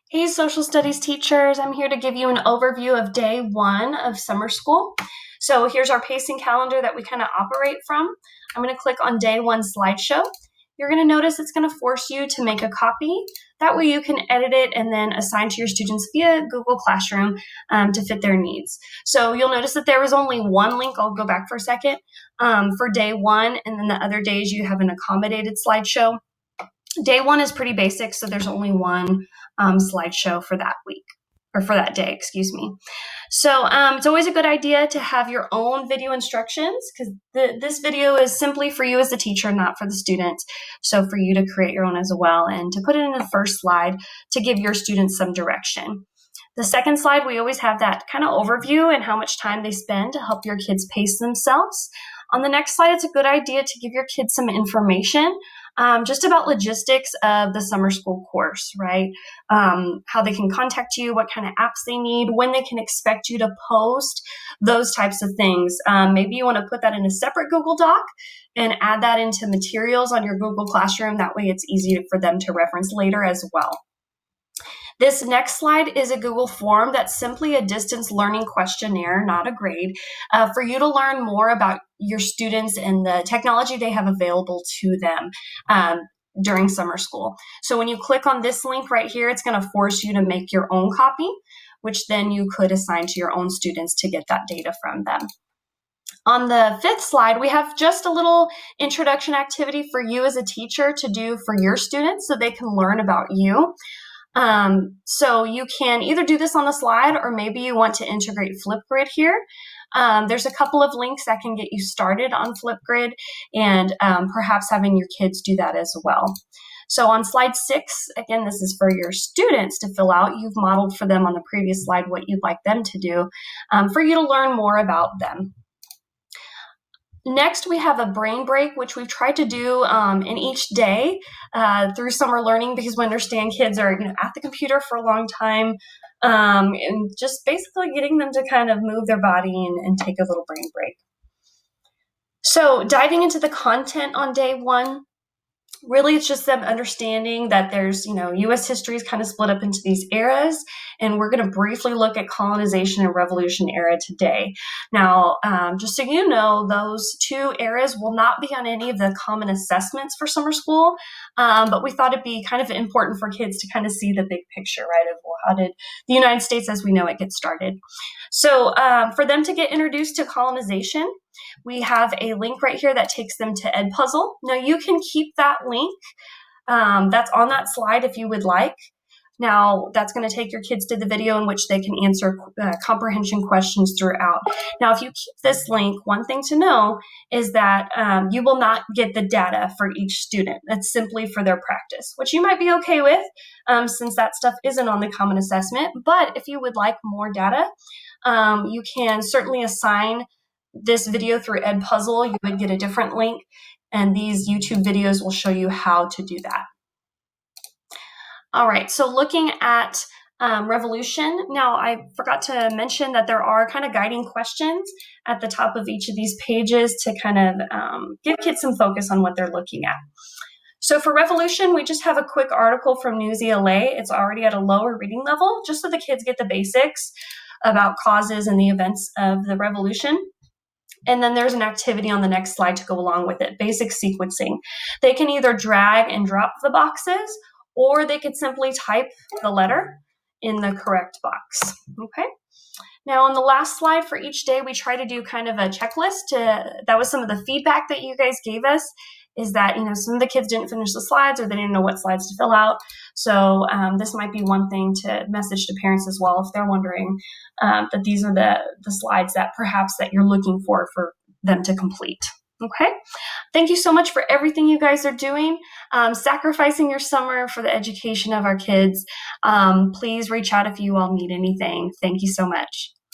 Hey, social studies teachers. I'm here to give you an overview of day one of summer school. So here's our pacing calendar that we kind of operate from. I'm going to click on day one slideshow. You're going to notice it's going to force you to make a copy. That way you can edit it and then assign to your students via Google Classroom to fit their needs. So you'll notice that there was only one link. I'll go back for a second for day one, and then the other days you have an accommodated slideshow. Day one is pretty basic, so there's only one slideshow for that week, or for that day, excuse me. So it's always a good idea to have your own video instructions, because this video is simply for you as the teacher, not for the students. So for you to create your own as well and to put it in the first slide to give your students some direction. The second slide, we always have that kind of overview and how much time they spend to help your kids pace themselves. On the next slide, it's a good idea to give your kids some information just about logistics of the summer school course, right? How they can contact you, what kind of apps they need, when they can expect you to post, those types of things. Maybe you want to put that in a separate Google Doc and add that into materials on your Google Classroom. That way it's easy for them to reference later as well. This next slide is a Google form that's simply a distance learning questionnaire, not a grade, for you to learn more about your students and the technology they have available to them during summer school. So when you click on this link right here, it's going to force you to make your own copy, which then you could assign to your own students to get that data from them. On the fifth slide, we have just a little introduction activity for you as a teacher to do for your students so they can learn about you. So you can either do this on the slide, or maybe you want to integrate Flipgrid here. There's a couple of links that can get you started on Flipgrid, and perhaps having your kids do that as well. So on slide 6, again, this is for your students to fill out. You've modeled for them on the previous slide what you'd like them to do for you to learn more about them. Next, we have a brain break, which we've tried to do in each day through summer learning, because we understand kids are at the computer for a long time, and just basically getting them to kind of move their body and take a little brain break. So diving into the content on day one, really it's just them understanding that there's, U.S. history is kind of split up into these eras, and we're going to briefly look at colonization and revolution era today. Now, just so you know, those two eras will not be on any of the common assessments for summer school, but we thought it'd be kind of important for kids to kind of see the big picture, right, of how did the United States as we know it get started. So for them to get introduced to colonization, we have a link right here that takes them to Edpuzzle. Now you can keep that link that's on that slide if you would like. Now that's going to take your kids to the video in which they can answer comprehension questions throughout. Now if you keep this link, one thing to know is that you will not get the data for each student. That's simply for their practice, which you might be okay with since that stuff isn't on the common assessment. But if you would like more data, you can certainly assign this video through Edpuzzle. You would get a different link, and these YouTube videos will show you how to do that. All right, so looking at revolution. Now, I forgot to mention that there are kind of guiding questions at the top of each of these pages to kind of give kids some focus on what they're looking at. So for revolution, we just have a quick article from Newsela. It's already at a lower reading level, just so the kids get the basics about causes and the events of the revolution. And then there's an activity on the next slide to go along with it, basic sequencing. They can either drag and drop the boxes, or they could simply type the letter in the correct box, okay? Now on the last slide for each day, we try to do kind of a checklist. That was some of the feedback that you guys gave us, is that some of the kids didn't finish the slides, or they didn't know what slides to fill out. So this might be one thing to message to parents as well if they're wondering that these are the slides that perhaps that you're looking for them to complete. Okay, thank you so much for everything you guys are doing, sacrificing your summer for the education of our kids. Please reach out if you all need anything. Thank you so much.